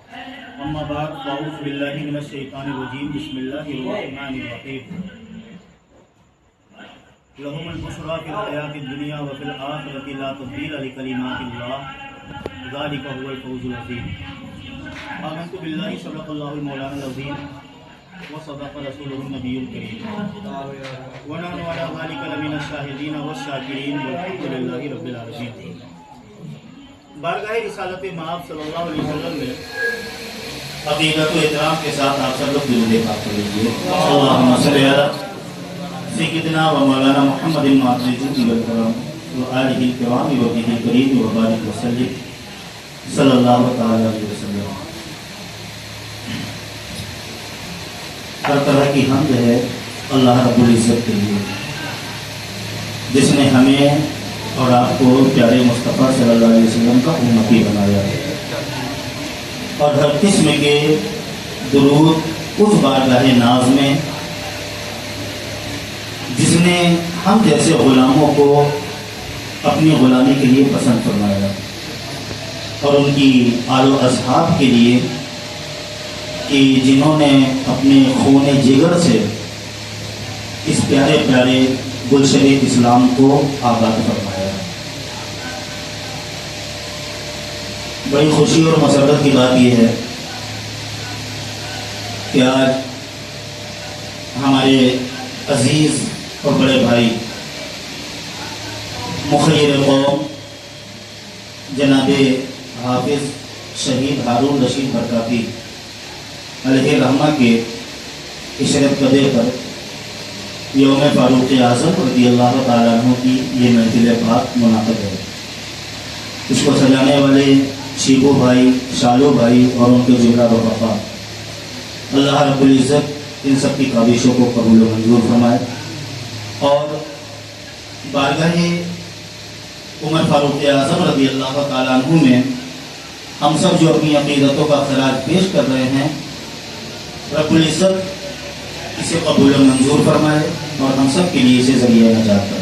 اما بعد فاعوذ باللہ من الشیطان الرجیم بسم اللہ الرحمن الرحیم لہم البشریٰ فی الحیاۃ الدنیا وفی الآخرۃ لا تبدیل لکلمات اللہ ذلک هو الفوز العظیم آمنت باللہ صدق اللہ المولانا العظیم وصدق رسولہ النبی الکریم ونحن علی ذلک لمن الشاہدین والشاکرین والحمد للہ رب العالمین۔ بارگاہ رسالت مآب صلی اللہ علیہ وسلم میں عقیدت و احترام کے ساتھ آپ سب لوگ درود پاک پڑھ لیجیے۔ اللہم صلی علی سیدنا و مولانا محمد المعزز والکرام و آلہ الکرام و وجہ کریم و بارک وسلم صلی اللہ تعالی علیہ وسلم۔ ہر طرح کی حمد ہے اللہ رب العزت کے لیے جس نے ہمیں اور آپ کو پیارے مصطفیٰ صلی اللہ علیہ وسلم کا امتی بنایا ہے، اور ہر قسم کے درود اس بارگاہ ناز میں جس نے ہم جیسے غلاموں کو اپنی غلامی کے لیے پسند فرمایا، اور ان کی آل و اصحاب کے لیے کہ جنہوں نے اپنے خون جگر سے اس پیارے پیارے گلشن اسلام کو آباد فرمایا۔ بڑی خوشی اور مسرت کی بات یہ ہے کہ آج ہمارے عزیز اور بڑے بھائی مخیر قوم جناب حافظ شہید ہارون رشید برکاتی علیہ رحمہ کے عشرت قدر پر یوم فاروق اعظم رضی اللہ تعالیٰ عنہ کی یہ محفل پاک منعقد ہے۔ اس کو سجانے والے شیبو بھائی، شالو بھائی اور ان کے جملہ رفقا، اللہ رب العزت ان سب کی کاوشوں کو قبول و منظور فرمائے، اور بارگاہ عمر فاروق اعظم رضی اللہ تعالیٰ عنہ میں ہم سب جو اپنی عقیدتوں کا خراج پیش کر رہے ہیں، رب العزت اسے قبول و منظور فرمائے اور ہم سب کے لیے اسے ذریعہ نجات بنائے۔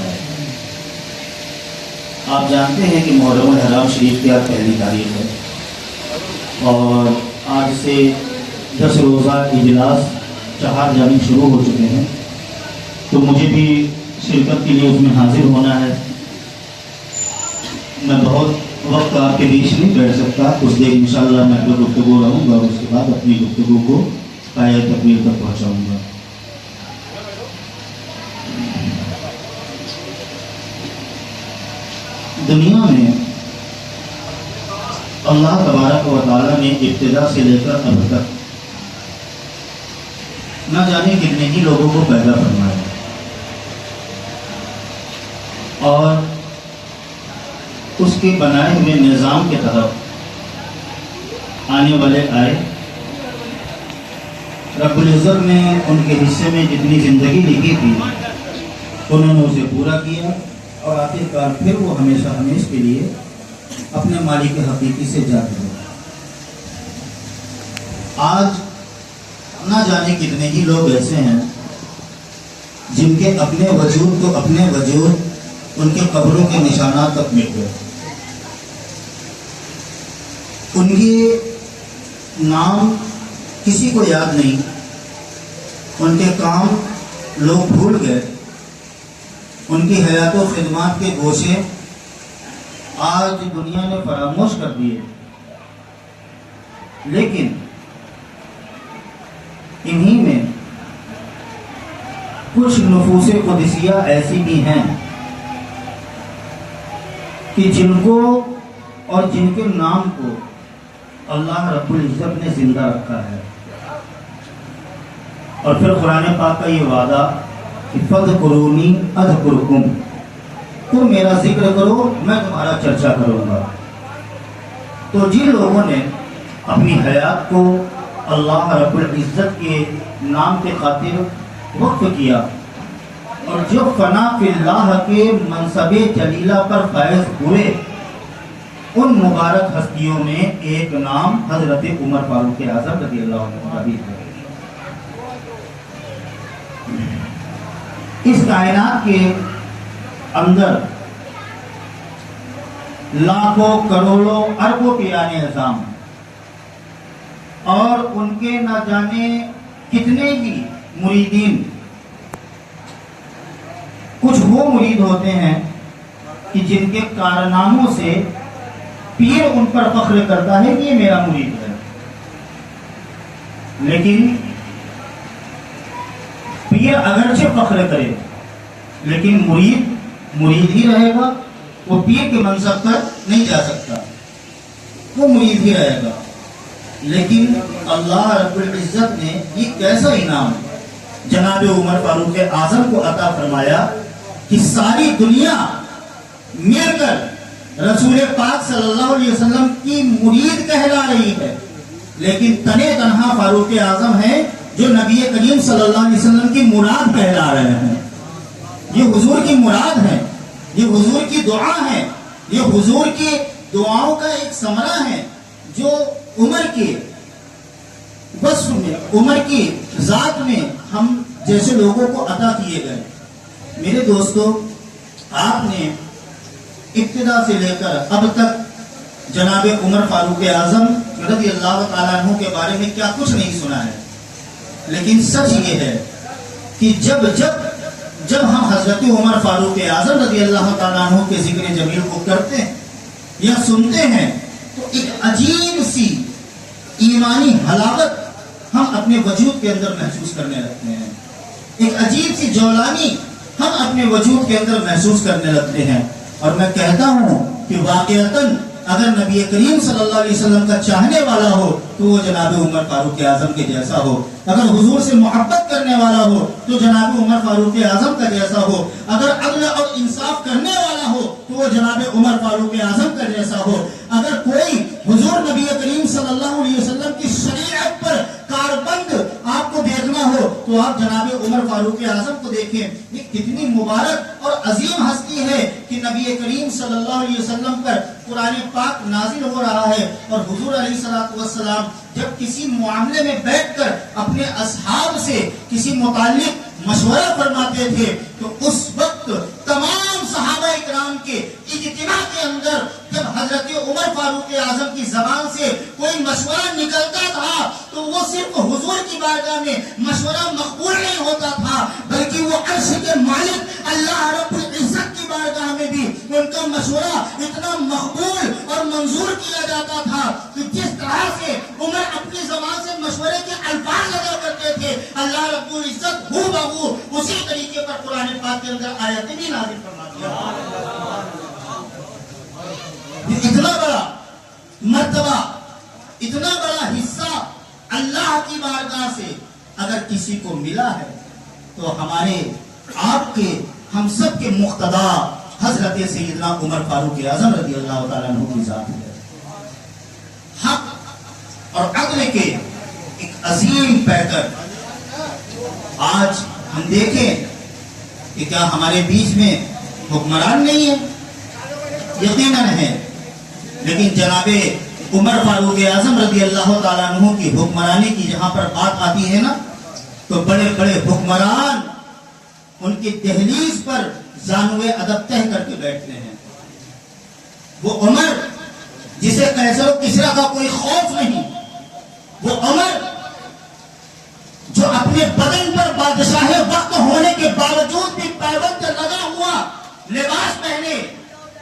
آپ جانتے ہیں کہ محرم الحرام شریف کی آج پہلی تاریخ ہے، اور آج سے 10 روزہ اجلاس 4 جانب شروع ہو چکے ہیں، تو مجھے بھی شرکت کے لیے اس میں حاضر ہونا ہے۔ میں بہت وقت آپ کے بیچ نہیں بیٹھ سکتا، کچھ دیر انشاءاللہ میں اپنا گفتگو رہوں گا، اور اس کے بعد اپنی گفتگو کو پایۂ تکمیل تک پہنچاؤں گا۔ دنیا میں اللہ تبارک و تعالیٰ نے ابتدا سے لے کر اب تک نہ جانے کتنے ہی لوگوں کو پیدا فرمایا، اور اس کے بنائے ہوئے نظام کے تحت آنے والے آئے۔ رب العزت نے ان کے حصے میں جتنی زندگی لکھی تھی انہوں نے اسے پورا کیا، اور آخر کار پھر وہ ہمیشہ ہمیش کے لیے اپنے مالک حقیقی سے جاتے ہیں۔ آج نہ جانے کتنے ہی لوگ ایسے ہیں جن کے اپنے وجود تو اپنے وجود ان کے قبروں کے نشانات تک مٹ گئے، ان کے نام کسی کو یاد نہیں، ان کے کام لوگ بھول گئے، ان کی حیات و خدمات کے گوشے آج دنیا نے فراموش کر دیے، لیکن انہی میں کچھ نفوس قدسیہ ایسی بھی ہیں کہ جن کو اور جن کے نام کو اللہ رب العزت نے زندہ رکھا ہے، اور پھر قرآن پاک کا یہ وعدہ کہ فَاذْكُرُونِی أَذْكُرْكُمْ، تم میرا ذکر کرو میں تمہارا چرچا کروں گا۔ تو جن لوگوں نے اپنی حیات کو اللہ رب العزت کے نام کے خاطر وقف کیا، اور جو فنا فی اللہ کے منصب جلیلہ پر فائز ہوئے، ان مبارک ہستیوں میں ایک نام حضرت عمر فاروق اعظم رضی اللہ عنہ کا بھی ہے۔ اس کائنات کے اندر لاکھوں کروڑوں اربوں پیرانے نظام اور ان کے نہ جانے کتنے ہی مریدین. کچھ وہ مرید ہوتے ہیں کہ جن کے کارناموں سے پیر ان پر فخر کرتا ہے کہ یہ میرا مرید ہے، لیکن پیر اگرچہ فخر کرے لیکن مرید مرید ہی رہے گا. وہ پیر کے منصب پر نہیں جا سکتا، وہ مرید ہی رہے گا. لیکن اللہ رب العزت نے یہ کیسا انعام جناب عمر فاروق اعظم کو عطا فرمایا کہ ساری دنیا مل کر رسول پاک صلی اللہ علیہ وسلم کی مرید کہلا رہی ہے، لیکن تنے تنہا فاروق اعظم ہے جو نبی کریم صلی اللہ علیہ وسلم کی مراد کہلا رہے ہیں. یہ حضور کی مراد ہے، یہ حضور کی دعا ہے، یہ حضور کی دعاؤں کا ایک ثمرہ ہے جو عمر کے وصف میں، عمر کی ذات میں ہم جیسے لوگوں کو عطا کیے گئے. میرے دوستو، آپ نے ابتدا سے لے کر اب تک جناب عمر فاروق اعظم رضی اللہ تعالیٰ عنہ کے بارے میں کیا کچھ نہیں سنا ہے، لیکن سچ یہ ہے کہ جب ہم حضرت عمر فاروق اعظم رضی اللہ تعالیٰ عنہ کے ذکر جمیل کو کرتے ہیں یا سنتے ہیں تو ایک عجیب سی ایمانی حلاوت ہم اپنے وجود کے اندر محسوس کرنے لگتے ہیں. ایک عجیب سی جولانی ہم اپنے وجود کے اندر محسوس کرنے لگتے ہیں. اور میں کہتا ہوں کہ واقعتاً اگر نبی کریم صلی اللہ علیہ وسلم کا چاہنے والا ہو تو وہ جناب عمر فاروق اعظم کے جیسا ہو. اگر حضور سے محبت کرنے والا ہو تو جناب عمر فاروق اعظم کا جیسا ہو. اگر عدل اور انصاف کرنے والا ہو تو وہ جناب عمر فاروق اعظم کا جیسا ہو. اگر کوئی حضور نبی کریم صلی اللہ علیہ وسلم کی شریعت پر کاربند آپ کو دیکھنا ہو تو آپ جناب عمر فاروق اعظم کو دیکھیں. یہ کتنی مبارک اور عظیم ہستی ہے کہ نبی کریم صلی اللہ علیہ وسلم پر قرآن پاک نازل ہو رہا ہے اور حضور علیہ الصلوۃ والسلام جب کسی معاملے میں بیٹھ کر اپنے اصحاب سے کسی متعلق مشورہ فرماتے تھے تو اس وقت تمام صحابہ اکرام کے اجتماع کے اندر جب حضرت عمر فاروق اعظم کی زبان سے کوئی مشورہ نکلتا تھا تو وہ صرف حضور کی بارگاہ میں مشورہ مقبول نہیں ہوتا تھا بلکہ وہ عرش کے مالک اللہ رب العزت کی بارگاہ میں بھی ان کا مشورہ اتنا مقبول اور منظور کیا جاتا تھا کہ جس طرح سے عمر اپنی زبان سے مشورے کے الفاظ لگا کرتے تھے اللہ رب العزت ہو بہو اسی طریقے پر قرآن پاک کے اندر آیتیں بھی نازل فرما دیا. اتنا بڑا مرتبہ، اتنا بڑا حصہ اللہ کی بارگاہ سے اگر کسی کو ملا ہے تو ہمارے آپ کے ہم سب کے مقتدا حضرت سیدنا عمر فاروق اعظم رضی اللہ تعالیٰ عنہ کی ذات ہے. حق اور عدل کے ایک عظیم پیکر آج ہم دیکھیں کہ کیا ہمارے بیچ میں حکمران نہیں ہے؟ یقیناً ہے، لیکن جناب عمر فاروق اعظم رضی اللہ تعالیٰ عنہ کی حکمرانی کی جہاں پر بات آتی ہے نا تو بڑے بڑے حکمران ان کی دہلیز پر زانوے ادب تہ کر کے بیٹھتے ہیں. وہ عمر جسے قیصر و کسریٰ کا کوئی خوف نہیں، وہ عمر جو اپنے بدن پر بادشاہ وقت ہونے کے باوجود بھی پابند لگا ہوا لباس پہنے،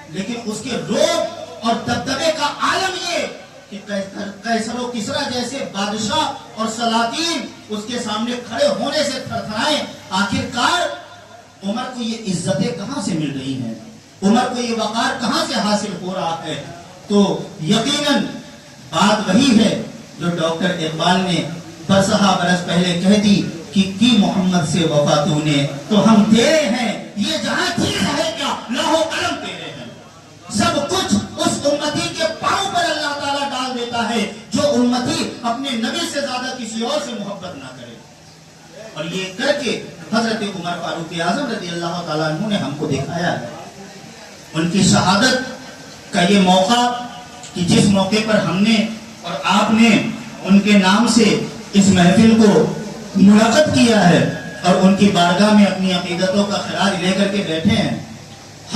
لیکن اس کے روب اور دبدبے کا عالم یہ کہ قیصر و کسریٰ جیسے بادشاہ اور سلاطین اس کے سامنے کھڑے ہونے سے تھرتھرائیں. آخرکار عمر کو یہ عزتیں کہاں سے مل رہی ہیں، عمر کو یہ وقار کہاں سے حاصل ہو رہا ہے؟ تو یقیناً بات وہی ہے جو ڈاکٹر اقبال نے برسہ برس پہلے کہہ دی کہ کی محمد سے وفا تو نے تو ہم تیرے ہیں، یہ جہاں چیز ہے کیا لوح و قلم تیرے ہیں. سب کچھ اس امتی کے پاؤں پر اللہ تعالیٰ ڈال دیتا ہے جو امتی اپنے نبی سے زیادہ کسی اور سے محبت نہ کرے. اور یہ کر کے حضرت عمر فاروق اعظم رضی اللہ تعالیٰ عنہ نے ہم کو دکھایا ہے. ان کی شہادت کا یہ موقع کہ جس موقع پر ہم نے اور آپ نے ان کے نام سے اس محفل کو منعقد کیا ہے اور ان کی بارگاہ میں اپنی عقیدتوں کا خراج لے کر کے بیٹھے ہیں.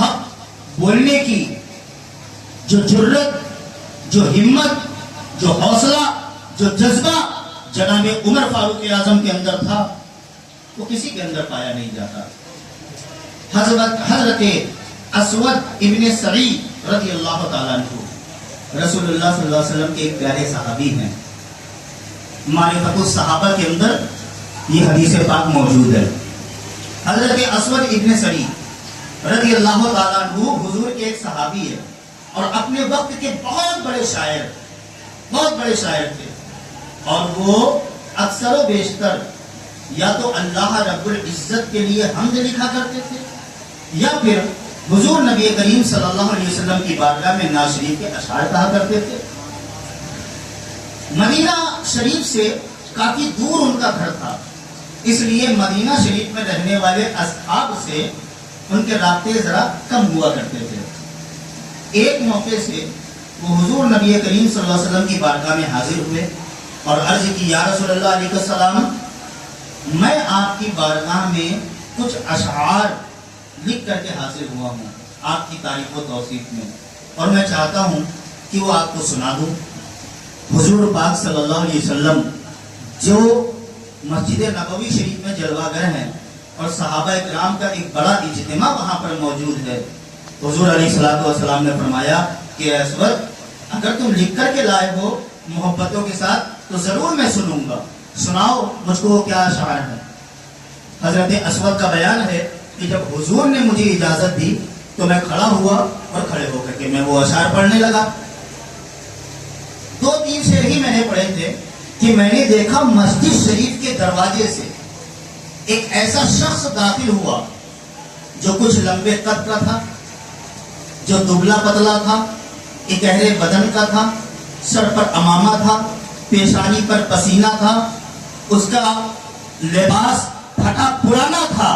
حق بولنے کی جو جرت، جو ہمت، جو حوصلہ جو جذبہ جناب عمر فاروق اعظم کے اندر تھا وہ کسی کے اندر پایا نہیں جاتا. حضرت اسود ابن سعید رضی اللہ تعالیٰ عنہ رسول اللہ صلی اللہ علیہ وسلم کے ایک پیارے صحابی ہیں. معرفت الصحابہ کے اندر یہ حدیث پاک موجود ہے. حضرت اسود ابن سعید رضی اللہ تعالیٰ عنہ حضور کے ایک صحابی ہے اور اپنے وقت کے بہت بڑے شاعر تھے. اور وہ اکثر و بیشتر یا تو اللہ رب العزت کے لیے حمد لکھا کرتے تھے یا پھر حضور نبی کریم صلی اللہ علیہ وسلم کی بارگاہ میں نعت شریف کے اشعار کہا کرتے تھے. مدینہ شریف سے کافی دور ان کا گھر تھا، اس لیے مدینہ شریف میں رہنے والے اصحاب سے ان کے رابطے ذرا کم ہوا کرتے تھے. ایک موقع سے وہ حضور نبی کریم صلی اللہ علیہ وسلم کی بارگاہ میں حاضر ہوئے اور عرض کی یا رسول اللہ علیہ السلام، میں آپ کی بارگاہ میں کچھ اشعار لکھ کر کے حاضر ہوا ہوں آپ کی تعریف و توصیف میں، اور میں چاہتا ہوں کہ وہ آپ کو سنا دوں. حضور پاک صلی اللہ علیہ وسلم جو مسجد نبوی شریف میں جلوہ گر ہیں اور صحابہ اکرام کا ایک بڑا اجتماع وہاں پر موجود ہے، حضور علیہ السلام نے فرمایا کہ اسود اگر تم لکھ کر کے لائے ہو محبتوں کے ساتھ تو ضرور میں سنوں گا، سناؤ مجھ کو وہ کیا اشعار ہے. حضرت اسود کا بیان ہے کہ جب حضور نے مجھے اجازت دی تو میں کھڑا ہوا اور کھڑے ہو کر کے میں وہ اشعار پڑھنے لگا. 2-3 شعر ہی میں نے پڑھے تھے کہ میں نے دیکھا مسجد شریف کے دروازے سے ایک ایسا شخص داخل ہوا جو کچھ لمبے قد کا تھا، جو دبلا پتلا تھا، ایک گہرے بدن کا تھا، سر پر امامہ تھا، پیشانی پر پسینہ تھا، اس کا لباس پھٹا پرانا تھا،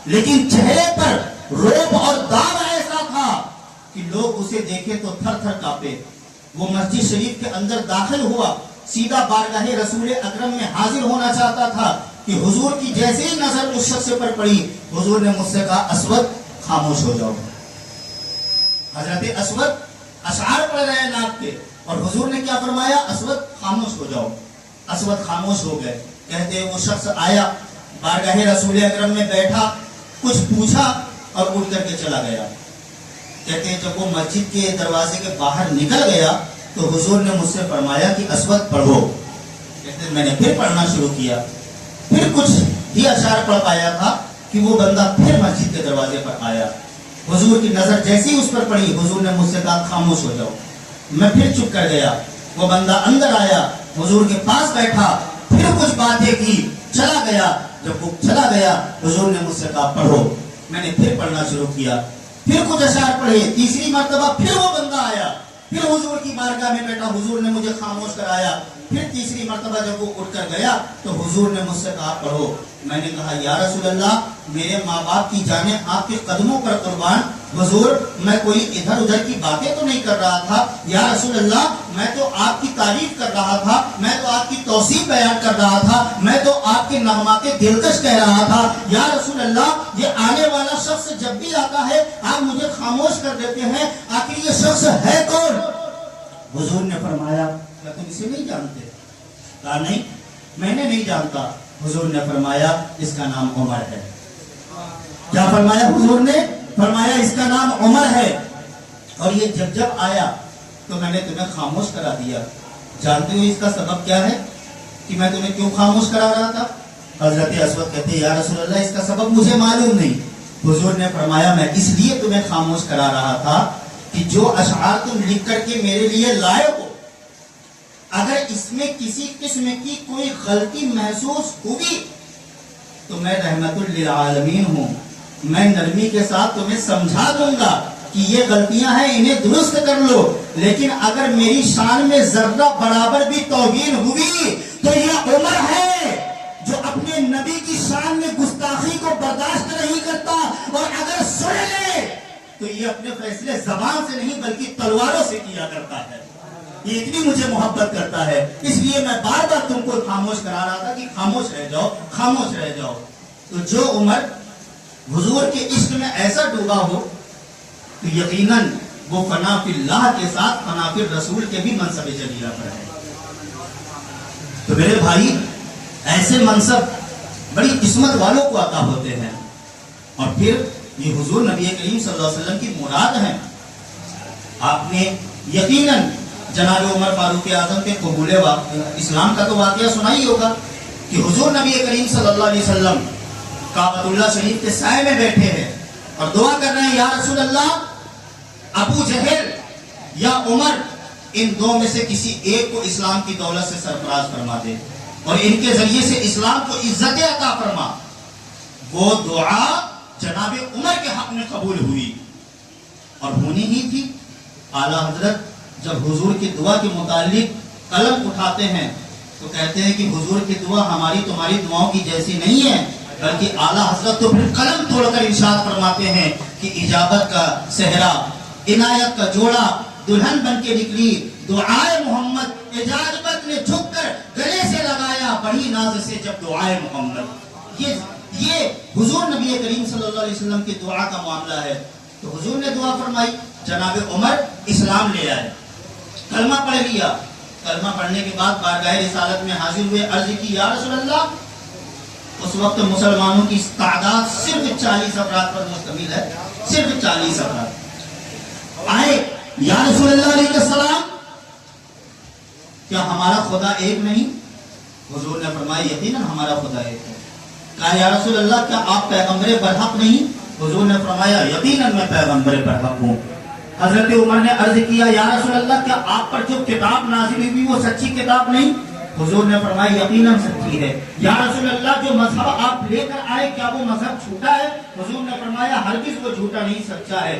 لیکن چہرے پر روب اور داغ ایسا تھا کہ لوگ اسے دیکھے تو تھر تھر کانپے. وہ مسجد شریف کے اندر داخل ہوا، سیدھا بارگاہ رسول اکرم میں حاضر ہونا چاہتا تھا کہ حضور کی جیسے ہی نظر اس شخص پر پڑی حضور نے مجھ سے کہا اسود خاموش ہو جاؤ. حضرت اسود اشعار پڑھ رہے ہیں نعت کے اور حضور نے کیا فرمایا؟ اسود خاموش ہو جاؤ. اسود خاموش ہو گئے. کہتے وہ شخص آیا بارگاہ رسول اکرم میں بیٹھا، کچھ پوچھا اور اٹھ کر کے چلا گیا. کہتے ہیں جب وہ مسجد کے دروازے کے باہر نکل گیا تو حضور نے مجھ سے فرمایا کہ اسود پڑھو. کہتے ہیں میں نے پھر پڑھنا شروع کیا، پھر کچھ ہی اشعار پڑھ پایا تھا کہ وہ بندہ پھر مسجد کے دروازے پر آیا. حضور کی نظر جیسی اس پر پڑی حضور نے مجھ سے کہا خاموش ہو جاؤ. میں پھر چپ کر گیا. وہ بندہ اندر آیا، حضور کے پاس بیٹھا، پھر کچھ باتیں کی، چلا گیا. جب وہ چلا گیا حضور نے مجھ سے کہا پڑھو. میں نے پھر پڑھنا شروع کیا، پھر کچھ اشعار پڑھے. تیسری مرتبہ پھر وہ بندہ آیا، پھر حضور کی بارگاہ میں بیٹھا، حضور نے مجھے خاموش کرایا. پھر تیسری مرتبہ جب وہ اٹھ کر گیا تو حضور نے مجھ سے کہا پڑھو. میں نے کہا یا رسول اللہ، میرے ماں باپ کی جانیں آپ کے قدموں پر قربان. حضور میں کوئی ادھر ادھر کی باتیں تو نہیں کر رہا تھا، یا رسول اللہ میں تو آپ کی تعریف کر رہا تھا، میں تو آپ کی توصیف بیان کر رہا تھا، میں تو آپ کے نغمات دلکش کہہ رہا تھا. یا رسول اللہ یہ آنے والا شخص جب بھی آتا ہے آپ مجھے خاموش کر دیتے ہیں، آخر یہ شخص ہے کون؟ حضور نے فرمایا کیا تم اسے نہیں جانتے؟ کہا نہیں میں نے نہیں جانتا. حضور نے فرمایا اس کا نام عمر ہے. کیا فرمایا حضور نے؟ فرمایا اس کا نام عمر ہے. اور یہ جب آیا تو میں نے تمہیں خاموش کرا دیا. جانتے ہو اس کا سبب کیا ہے کہ میں تمہیں کیوں خاموش کرا رہا تھا؟ حضرت اسود کہتے یا رسول اللہ اس کا سبب مجھے معلوم نہیں. حضور نے فرمایا میں اس لیے تمہیں خاموش کرا رہا تھا کہ جو اشعار تم لکھ کر کے میرے لیے لائے ہو اگر اس میں کسی قسم کی کوئی غلطی محسوس ہوگی تو میں رحمت للعالمین ہوں، میں نرمی کے ساتھ تمہیں سمجھا دوں گا کہ یہ غلطیاں ہیں انہیں درست کر لو. لیکن اگر میری شان میں ذرہ برابر بھی توہین ہوئی تو یہ عمر ہے جو اپنے نبی کی شان میں گستاخی کو برداشت نہیں کرتا، اور اگر سن لے تو یہ اپنے فیصلے زبان سے نہیں بلکہ تلواروں سے کیا کرتا ہے. یہ اتنی مجھے محبت کرتا ہے، اس لیے میں بار بار تم کو خاموش کرا رہا تھا کہ خاموش رہ جاؤ، خاموش رہ جاؤ. تو جو عمر حضور کے عشق میں ایسا ڈوبا ہو تو یقیناً وہ فنا فی اللہ کے ساتھ فنا فی الرسول کے بھی منصب جلیلہ پر ہے. تو میرے بھائی ایسے منصب بڑی قسمت والوں کو عطا ہوتے ہیں، اور پھر یہ حضور نبی کریم صلی اللہ علیہ وسلم کی مراد ہیں۔ آپ نے یقیناً جناب عمر فاروق اعظم کے قبول اسلام کا تو واقعہ سنا ہی ہوگا کہ حضور نبی کریم صلی اللہ علیہ وسلم کعبۃ اللہ شریف کے سائے میں بیٹھے ہیں اور دعا کر رہے ہیں، یا رسول اللہ، ابو جہل یا عمر، ان دو میں سے کسی ایک کو اسلام کی دولت سے سرفراز فرما دے اور ان کے ذریعے سے اسلام کو عزت عطا فرما۔ وہ دعا جناب عمر کے حق میں قبول ہوئی اور ہونی ہی تھی۔ اعلیٰ حضرت جب حضور کی دعا کے متعلق قلم اٹھاتے ہیں تو کہتے ہیں کہ حضور کی دعا ہماری تمہاری دعاؤں کی جیسی نہیں ہے، بلکہ اعلیٰ حضرت تو پھر قلم توڑ کر ارشاد فرماتے ہیں کہ اجابت کا صحرا، عنایت کا جوڑا دلہن بن کے نکلی، دعائے محمد اجابت نے جھک کر گلے سے لگایا بڑی ناز سے جب دعائے محمد۔ یہ حضور نبی کریم صلی اللہ علیہ وسلم کی دعا کا معاملہ ہے۔ تو حضور نے دعا فرمائی، جناب عمر اسلام لے آئے، کلمہ پڑھ لیا۔ کلمہ پڑھنے کے بعد بارگاہ رسالت میں حاضر ہوئے، عرض کی، یا رسول اللہ، اس وقت مسلمانوں کی تعداد صرف 40 افراد پر مشتمل ہے، صرف 40 افراد آئے۔ یا رسول اللہ علیہ السلام، کیا ہمارا خدا ایک نہیں؟ حضور نے فرمایا، یقیناً ہمارا خدا ایک ہے۔ کہا، یا رسول اللہ، کیا آپ پیغمبر برحق نہیں؟ حضور نے فرمایا، یقیناً میں پیغمبر برحق ہوں۔ حضرت عمر نے عرض کیا، یا رسول اللہ، کیا آپ پر جو کتاب نازل ہوئی وہ سچی کتاب نہیں؟ حضور نے فرمایا، یقیناً سچی ہے۔ یا رسول اللہ، جو مذہب آپ لے کر آئے کیا وہ مذہب جھوٹا ہے؟ حضور نے فرمایا، ہرگز وہ جھوٹا نہیں، سچا ہے۔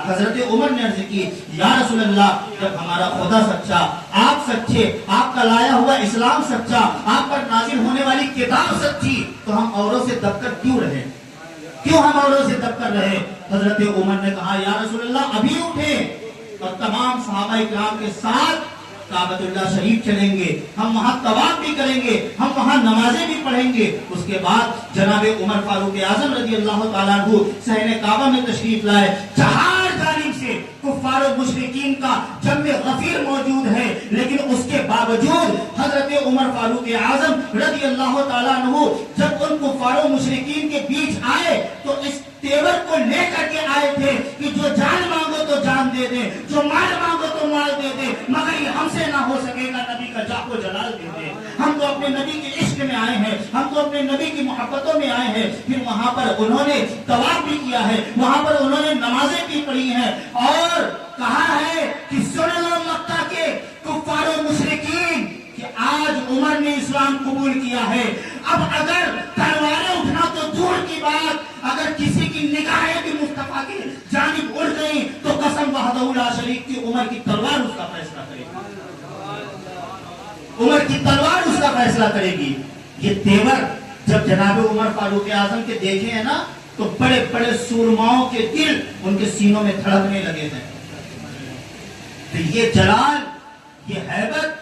حضرت عمر نے عرض کی، یا رسول اللہ، جب ہمارا خدا سچا، آپ سچے، آپ کا لایا ہوا اسلام سچا، آپ پر نازل ہونے والی کتاب سچی، تو ہم اوروں سے دب کر کیوں رہے؟ کیوں ہم اوروں سے دب کر رہے؟ حضرت عمر نے کہا، یا رسول اللہ، ابھی اٹھے اور تمام صحابہ اکرام کے ساتھ کعبۃ اللہ شریف چلیں گے، ہم وہاں طواف بھی کریں گے، ہم وہاں نمازیں بھی پڑھیں گے۔ اس کے بعد جناب عمر فاروق اعظم رضی اللہ تعالیٰ عنہ صحن کعبہ میں تشریف لائے۔ چہار جانب سے کفار و مشرکین کا جمع غفیر موجود ہے، لیکن اس کے باوجود حضرت عمر فاروق اعظم رضی اللہ تعالیٰ عنہ جب ان کفار و مشرکین کے بیچ آئے تو اس تیور کو لے کر کے آئے تھے کہ جو جان مانگو تو جان دے دیں، جو مال مانگو تو مال دے دیں، مگر یہ ہم سے نہ ہو سکے گا، نبی کا جاہ و جلال دے دیں۔ ہم تو اپنے نبی کے عشق میں آئے ہیں، ہم تو اپنے نبی کی محبتوں میں آئے ہیں۔ پھر وہاں پر انہوں نے طواف بھی کیا ہے، وہاں پر انہوں نے نمازیں بھی پڑھی ہیں، اور کہا ہے کہ سن لو مکہ کے کفار و مشرکین کہ آج عمر نے اسلام قبول کیا ہے۔ اب اگر تلواریں اٹھنا تو دور کی بات، اگر کسی کی نگاہیں بھی مصطفیٰ کی جانب اڑ گئی تو قسم وحدہ لا شریک کی، عمر کی تلوار اس کا فیصلہ کرے گی، عمر کی تلوار اس کا فیصلہ کرے گی۔ یہ تیور جب جناب عمر فاروق اعظم کے دیکھے ہیں نا تو بڑے بڑے سورماؤں کے دل ان کے سینوں میں دھڑکنے لگے ہیں۔ تو یہ جلال، یہ ہیبت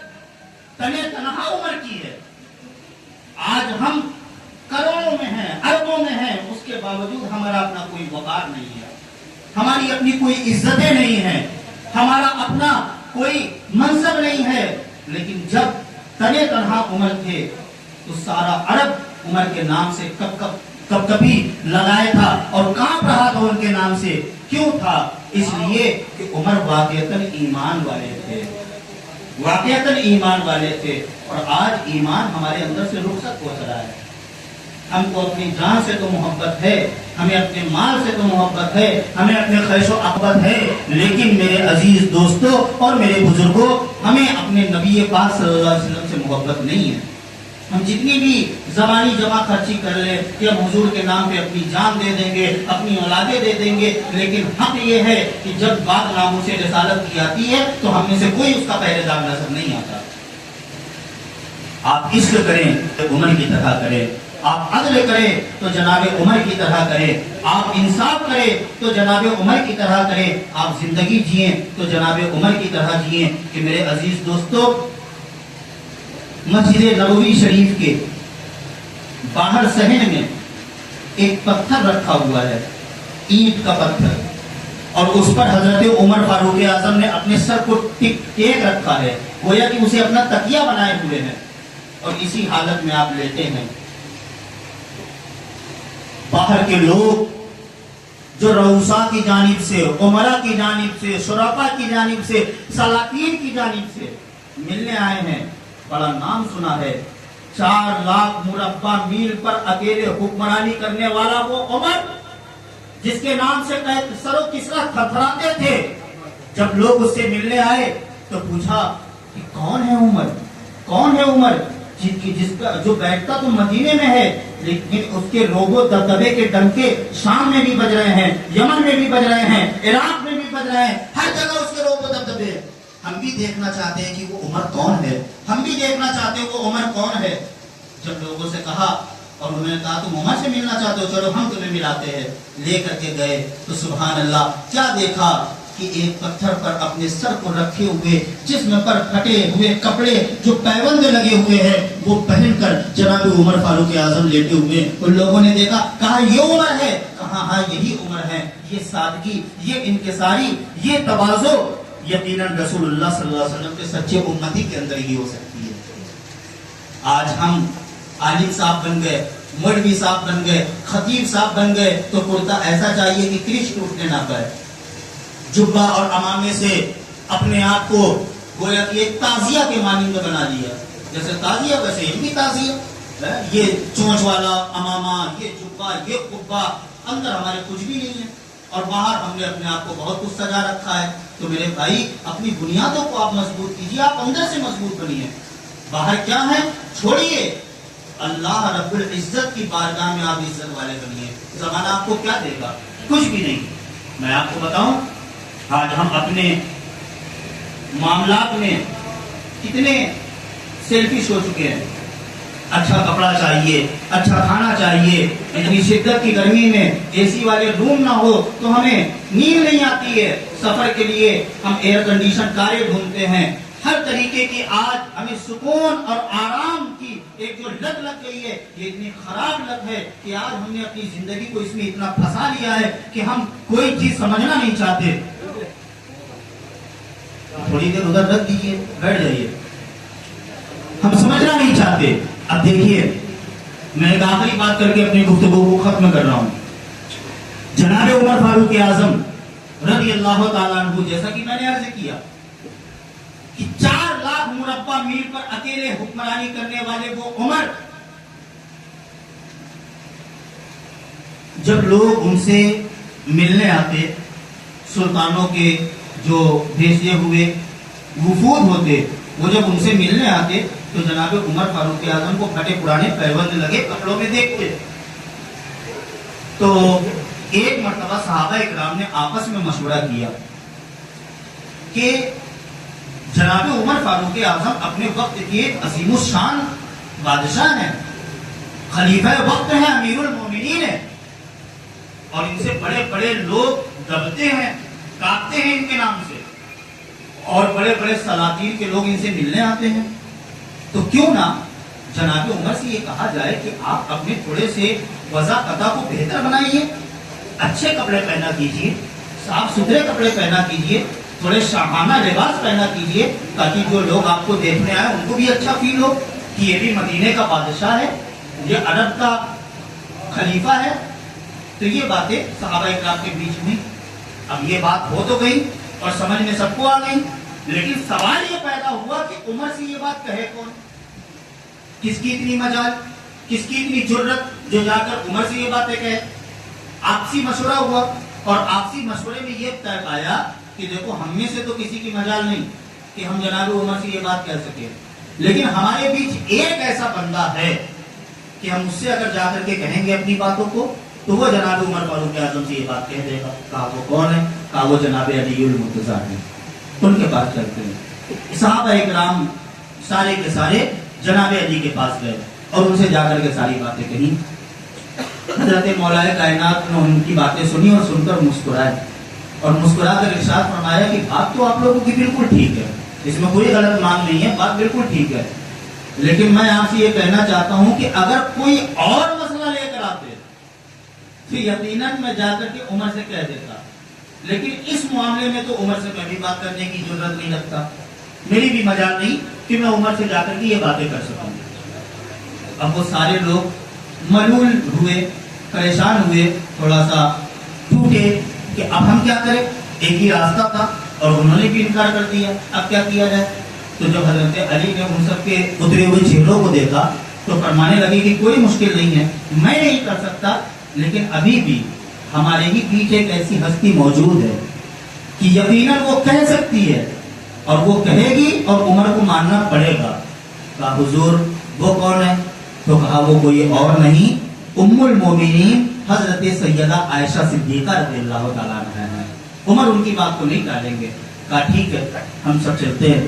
تنے تنہا عمر کی ہے۔ آج ہم کروڑوں میں ہیں، اربوں میں ہیں، اس کے باوجود ہمارا اپنا کوئی وقار نہیں ہے، ہماری اپنی کوئی عزتیں نہیں ہیں، ہمارا اپنا کوئی منصب نہیں ہے۔ لیکن جب تنے تنہا عمر تھے تو سارا عرب عمر کے نام سے کب کبھی لگائے تھا اور کانپ رہا تھا ان کے نام سے۔ کیوں تھا؟ اس لیے کہ عمر واقعتاً ایمان والے تھے، واقعتاً ایمان والے تھے۔ اور آج ایمان ہمارے اندر سے رخصت ہو چلا ہے۔ ہم کو اپنی جان سے تو محبت ہے، ہمیں اپنے مال سے تو محبت ہے، ہمیں اپنے خیش و عقبت ہے، لیکن میرے عزیز دوستوں اور میرے بزرگوں، ہمیں اپنے نبی پاک صلی اللہ علیہ وسلم سے محبت نہیں ہے۔ ہم جتنی بھی زبانی جمع خرچی کر لیں کہ ہم حضور کے نام پہ اپنی جان دے دیں گے، اپنی اولادیں دے دیں گے، لیکن حق یہ ہے کہ جب بات ناموں سے رسالت کی آتی ہے تو ہم میں سے کوئی اس کا پہرے دار نظر نہیں آتا۔ آپ عشق کریں تو عمر کی طرح کریں، آپ عدل کریں تو جناب عمر کی طرح کریں، آپ انصاف کریں تو جناب عمر کی طرح کریں، آپ زندگی جئیں تو جناب عمر کی طرح جئیں۔ کہ میرے عزیز دوستو، مسجد نبوی شریف کے باہر صحن میں ایک پتھر رکھا ہوا ہے، اینٹ کا پتھر، اور اس پر حضرت عمر فاروق اعظم نے اپنے سر کو ٹیک رکھا ہے۔ گویا کہ اسے اپنا تکیہ بنائے ہوئے ہیں اور اسی حالت میں آپ لیٹے ہیں. باہر کے لوگ جو رؤسا کی جانب سے، امراء کی جانب سے، شرفاء کی جانب سے، سلاطین کی جانب سے ملنے آئے ہیں، بڑا نام سنا ہے. 4 لاکھ مربع میل پر اکیلے حکمرانی کرنے والا وہ عمر جس کے نام سے سر و کسرا تھرتھراتے تھے. جب لوگ اس سے ملنے آئے تو پوچھا کہ کون ہے عمر، کون ہے عمر جس کا جو بیٹھتا تو مدینے میں ہے لیکن اس کے روب و دبدبے کے ڈنکے شام میں بھی بج رہے ہیں، یمن میں بھی بج رہے ہیں، عراق میں بھی بج رہے ہیں، ہر جگہ اس کے روب و دبدبے. ہم بھی دیکھنا چاہتے ہیں کہ وہ عمر کون ہے، ہم بھی دیکھنا چاہتے ہیں وہ عمر کون ہے. جب لوگوں سے کہا اور انہوں نے کہا تم عمر سے ملنا چاہتے ہو، چلو ہم تمہیں ملاتے ہیں. لے کر کے گئے تو سبحان اللہ کیا دیکھا کہ ایک پتھر پر اپنے سر کو رکھے ہوئے، جسم پر پھٹے ہوئے کپڑے جو پیوند لگے ہوئے ہیں وہ پہن کر جناب عمر فاروق اعظم لیٹے ہوئے. ان لوگوں نے دیکھا، کہا یہ عمر ہے، کہا ہاں یہی عمر ہے. یہ سادگی، یہ انکساری، یہ تواضع یقیناً رسول اللہ صلی اللہ علیہ وسلم کے سچے امتی کے اندر ہی ہو سکتی ہے. آج ہم عالم صاحب بن گئے، مولوی صاحب بن گئے، خطیب صاحب بن گئے تو کرتا ایسا چاہیے کہ کرش ٹوٹنے نہ پائے. جبہ اور امامے سے اپنے آپ کو گویا کہ ایک تعزیہ کے مانند بنا لیا. جیسے تعزیہ ویسے یہ بھی تعزیہ. یہ چونچ والا امامہ، یہ جبہ، یہ قبہ، اندر ہمارے کچھ بھی نہیں ہے اور باہر ہم نے اپنے آپ کو بہت کچھ سجا رکھا ہے. تو میرے بھائی اپنی بنیادوں کو آپ مضبوط کیجیے، آپ اندر سے مضبوط بنیے. باہر کیا ہے چھوڑیے، اللہ رب العزت کی بارگاہ میں آپ عزت والے بنیے. زمانہ آپ کو کیا دے گا؟ کچھ بھی نہیں. میں آپ کو بتاؤں، آج ہم اپنے معاملات میں کتنے سیلفش ہو چکے ہیں. اچھا کپڑا چاہیے، اچھا کھانا چاہیے. اتنی شدت کی گرمی میں اے سی والے روم نہ ہو تو ہمیں نیند نہیں آتی ہے. سفر کے لیے ہم ایئر کنڈیشن کاریں ڈھونڈتے ہیں. ہر طریقے کی آج ہمیں سکون اور آرام کی ایک جو لت لگ گئی ہے، یہ اتنی خراب لت ہے کہ آج ہم نے اپنی زندگی کو اس میں اتنا پھنسا لیا ہے کہ ہم کوئی چیز سمجھنا نہیں چاہتے. تھوڑی دیر ادھر رکھ دیجیے، بیٹھ جائیے. ہم سمجھنا نہیں چاہتے. اب دیکھیے، میں ایک آخری بات کر کے اپنی گفتگو کو ختم کر رہا ہوں. جناب عمر فاروق اعظم رضی اللہ تعالیٰ عنہ، جیسا کہ میں نے عرض کیا کہ 4 لاکھ مربع میل پر اکیلے حکمرانی کرنے والے وہ عمر، جب لوگ ان سے ملنے آتے، سلطانوں کے جو بھیجے ہوئے وفود ہوتے وہ جب ان سے ملنے آتے تو جناب عمر فاروق اعظم کو پھٹے پرانے پیوند لگے کپڑوں میں دیکھتے. تو ایک مرتبہ صحابہ اکرام نے آپس میں مشورہ کیا کہ جناب عمر فاروق اعظم اپنے وقت کے عظیم الشان بادشاہ ہیں، خلیفہ وقت ہیں، امیر المومنین ہیں، اور ان سے بڑے بڑے لوگ دبتے ہیں، کاپتے ہیں ان کے نام سے، اور بڑے بڑے سلاطین کے لوگ ان سے ملنے آتے ہیں. تو کیوں نہ جناب عمر سے یہ کہا جائے کہ آپ اپنے تھوڑے سے وضع قطع کو بہتر بنائیے، اچھے کپڑے پہنا کیجیے، صاف ستھرے کپڑے پہنا کیجیے، تھوڑے شاہانہ لباس پہنا کیجیے، تاکہ جو لوگ آپ کو دیکھنے آئے ان کو بھی اچھا فیل ہو کہ یہ بھی مدینے کا بادشاہ ہے، یہ عرب کا خلیفہ ہے. تو یہ باتیں صحابہ اکرام کے بیچ میں اب یہ بات ہو تو گئی اور سمجھ میں سب کو آ گئی، لیکن سوال یہ پیدا ہوا کہ عمر سے یہ بات کہے کون؟ کس کی اتنی مجال، کس کی اتنی جرت جو جا کر عمر سے یہ باتیں کہے؟ آپسی مشورہ ہوا اور آپسی مشورے میں یہ طے پایا کہ دیکھو ہم میں سے تو کسی کی مجال نہیں کہ ہم جناب عمر سے یہ بات کہہ سکے، لیکن ہمارے بیچ ایک ایسا بندہ ہے کہ ہم اس سے اگر جا کر کے کہیں گے اپنی باتوں کو تو وہ جناب عمر فاروق اعظم سے یہ بات کہہ دے گا. کہا وہ کون ہے؟ کہا وہ جناب علی المرتضیٰ ہیں. ان کے پاس چلتے ہیں. صحابہ اکرام سارے کے سارے جناب علی کے پاس گئے اور ان سے جا کر کے ساری باتیں کہیں. حضرت مولا کائنات نے ان کی باتیں سنی اور سن کر مسکرائے اور مسکرا کر ارشاد فرمایا کہ بات تو آپ لوگوں کی بالکل ٹھیک ہے، اس میں کوئی غلط مان نہیں ہے، بات بالکل ٹھیک ہے، لیکن میں آپ سے یہ کہنا چاہتا ہوں کہ اگر کوئی اور مسئلہ لے کر آتے تو یقیناً میں جا کر کے عمر سے کہہ دیتا، لیکن اس معاملے میں تو عمر سے میں بھی بات کرنے کی ضرورت نہیں رکھتا. میری بھی مجال نہیں کہ میں عمر سے جا کر کے یہ باتیں کر سکوں. اب وہ سارے لوگ ملول ہوئے, پریشان ہوئے, تھوڑا سا ٹوٹے کہ اب ہم کیا کریں, ایک ہی راستہ تھا اور انہوں نے بھی انکار کر دیا, اب کیا کیا جائے. تو جب حضرت علی نے ان سب کے اترے ہوئے چہروں کو دیکھا تو فرمانے لگے کہ کوئی مشکل نہیں ہے, میں نہیں کر سکتا, لیکن ابھی بھی ہمارے ہی پیچھے ایک ایسی ہستی موجود ہے کہ یقیناً وہ کہہ سکتی ہے اور وہ کہے گی اور عمر کو ماننا پڑے گا. کہا حضور وہ کون ہے؟ تو کہا وہ کوئی اور نہیں, ام المومنین حضرت سیدہ عائشہ صدیقہ رضی اللہ تعالیٰ عنہا ہے. عمر ان کی بات کو نہیں ٹالیں گے. کہا ٹھیک ہے, ہم سب چلتے ہیں.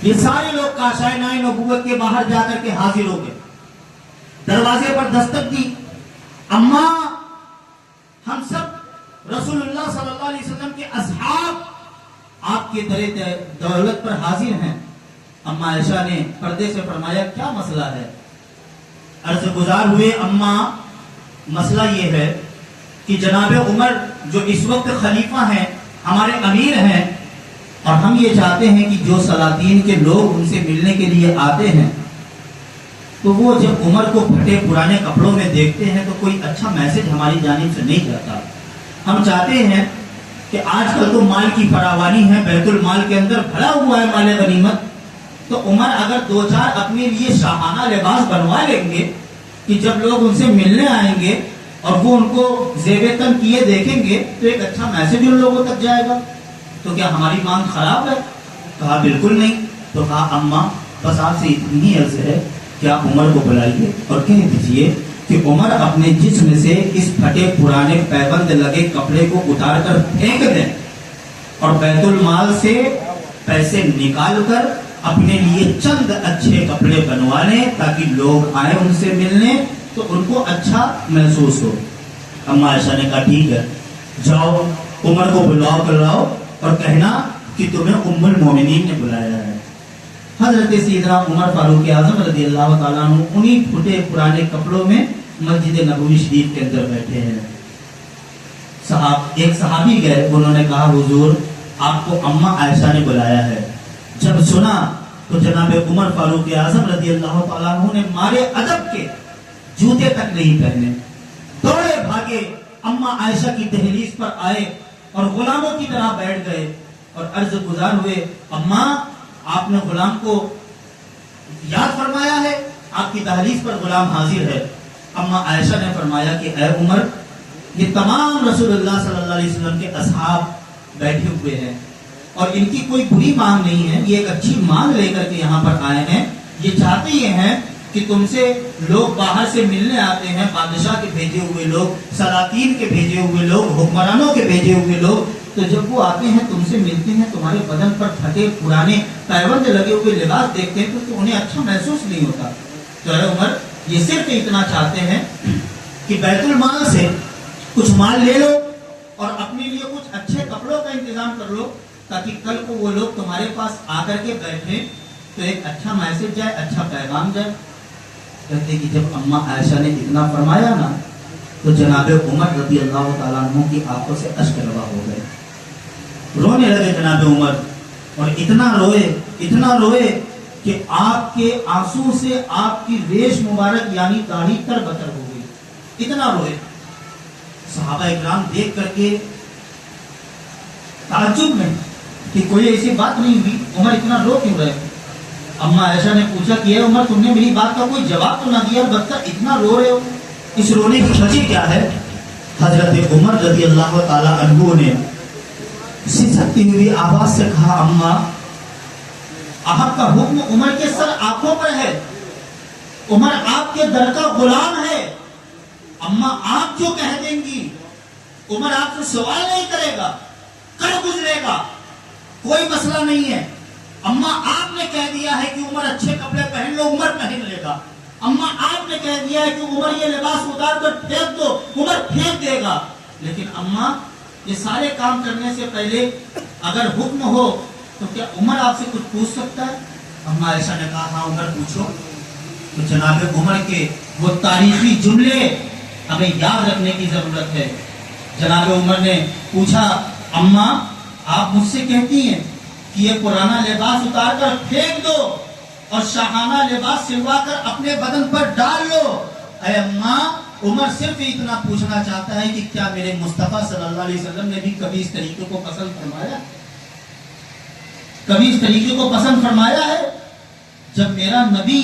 یہ سارے لوگ کاشانۂ نبوت کے باہر جا کر کے حاضر ہو گئے, دروازے پر دستک دی. اماں ہم سب رسول اللہ صلی اللہ علیہ وسلم کے اصحاب آپ کے در دولت پر حاضر ہیں. اماں عائشہ نے پردے سے فرمایا کیا مسئلہ ہے؟ عرض گزار ہوئے اماں مسئلہ یہ ہے کہ جناب عمر جو اس وقت خلیفہ ہیں, ہمارے امیر ہیں, اور ہم یہ چاہتے ہیں کہ جو سلاطین کے لوگ ان سے ملنے کے لیے آتے ہیں تو وہ جب عمر کو پھٹے پرانے کپڑوں میں دیکھتے ہیں تو کوئی اچھا میسج ہماری جانب سے نہیں جاتا. ہم چاہتے ہیں کہ آج کل تو مال کی فراوانی ہے, بیت المال کے اندر بھرا ہوا ہے مال غنیمت, تو عمر اگر دو چار اپنے لیے شاہانہ لباس بنوا لیں گے کہ جب لوگ ان سے ملنے آئیں گے اور وہ ان کو زیب تن کیے دیکھیں گے تو ایک اچھا میسج ان لوگوں تک جائے گا. تو کیا ہماری مانگ خراب ہے؟ کہا بالکل نہیں. تو کہا اماں بس آپ سے اتنی ہی عرض ہے کہ آپ عمر کو بلائیے اور کہہ دیجئے کہ عمر اپنے جسم سے اس پھٹے پرانے پیبند لگے کپڑے کو اتار کر پھینک دیں اور بیت المال سے پیسے نکال کر اپنے لیے چند اچھے کپڑے بنوا لیں تاکہ لوگ آئے ان سے ملنے تو ان کو اچھا محسوس ہو. اماں عائشہ نے کہا ٹھیک ہے, جاؤ عمر کو بلاؤ کر لاؤ اور کہنا کہ تمہیں ام المومنین نے بلایا ہے. حضرت سیدنا عمر فاروق اعظم رضی اللہ تعالیٰ عنہ انہی پھٹے پرانے کپڑوں میں مسجد نبوی شریف کے اندر بیٹھے ہیں. ایک صحابی گئے, انہوں نے کہا حضور آپ کو اماں عائشہ نے بلایا ہے. جب سنا تو جناب عمر فاروق اعظم رضی اللہ تعالیٰ عنہ نے مارے ادب کے جوتے تک نہیں پہنے, دوڑے بھاگے اماں عائشہ کی دہلیز پر آئے اور غلاموں کی طرح بیٹھ گئے اور عرض گزار ہوئے اماں آپ نے غلام کو یاد فرمایا ہے, آپ کی دہلیز پر غلام حاضر ہے. اماں عائشہ نے فرمایا کہ اے عمر یہ تمام رسول اللہ صلی اللہ علیہ وسلم کے اصحاب بیٹھے ہوئے ہیں اور ان کی کوئی بری مانگ نہیں ہے, یہ ایک اچھی مانگ لے کر کے یہاں پر آئے ہیں. یہ چاہتے یہ ہیں کہ تم سے لوگ باہر سے ملنے آتے ہیں, بادشاہ کے بھیجے ہوئے لوگ, سلاطین کے بھیجے ہوئے لوگ, حکمرانوں کے بھیجے ہوئے لوگ, تو جب وہ آتے ہیں تم سے ملتے ہیں تمہارے بدن پر پھٹے پرانے پیبند لگے ہوئے لباس دیکھتے ہیں تو انہیں اچھا محسوس نہیں ہوتا. تو اے عمر یہ صرف اتنا چاہتے ہیں کہ بیت المال سے کچھ مال لے لو اور اپنے لیے کچھ اچھے کپڑوں کا انتظام کر لو تاکہ کل کو وہ لوگ تمہارے پاس آ کر کے بیٹھیں تو ایک اچھا میسج جائے, اچھا پیغام جائے. کہتے کہ جب اماں عائشہ نے اتنا فرمایا نا تو جناب عمر رضی اللہ تعالیٰ عنہ کی آنکھوں سے اشک روا ہو گئے, رونے لگے جناب عمر, اور اتنا روئے کہ آپ کے آنسو سے آپ کی ریش مبارک یعنی داڑھی تر بتر ہو گئی, اتنا روئے. صحابہ اکرام دیکھ کر کے تعجب میں کہ کوئی ایسی بات نہیں ہوئی, عمر اتنا رو کیوں رہے. اماں عائشہ نے پوچھا کہ اے عمر تم نے میری بات کا کوئی جواب تو نہ دیا, البتہ اتنا رو رہے ہو, اس رونے کی وجہ کیا ہے؟ حضرت عمر رضی اللہ تعالی عنہ نے سکتی ہوئی آواز سے کہا اماں آپ کا حکم عمر کے سر آنکھوں پر ہے, عمر آپ کے در کا غلام ہے. اماں آپ جو کہہ دیں گی عمر آپ سے سوال نہیں کرے گا, کر گزرے گا, کوئی مسئلہ نہیں ہے. اماں آپ نے کہہ دیا ہے کہ عمر اچھے کپڑے پہن لو, عمر پہن لے گا. اماں آپ نے کہہ دیا ہے کہ عمر یہ لباس اتار کر پھینک دو, عمر پھینک دے گا. لیکن اماں یہ سارے کام کرنے سے پہلے اگر حکم ہو تو کیا عمر آپ سے کچھ پوچھ سکتا ہے؟ اماں عائشہ نے کہا ہاں عمر پوچھو. تو جناب عمر کے وہ تاریخی جملے ہمیں یاد رکھنے کی ضرورت ہے. جناب عمر نے پوچھا اماں آپ مجھ سے کہتی ہیں کہ یہ پرانا لباس اتار کر پھینک دو اور شاہانہ لباس سلوا کر اپنے بدن پر ڈال لو۔ اے اماں، عمر صرف اتنا پوچھنا چاہتا ہے کہ کیا میرے مصطفیٰ صلی اللہ علیہ وسلم نے بھی کبھی اس طریقے کو پسند فرمایا؟ کبھی اس طریقے کو پسند فرمایا ہے؟ جب میرا نبی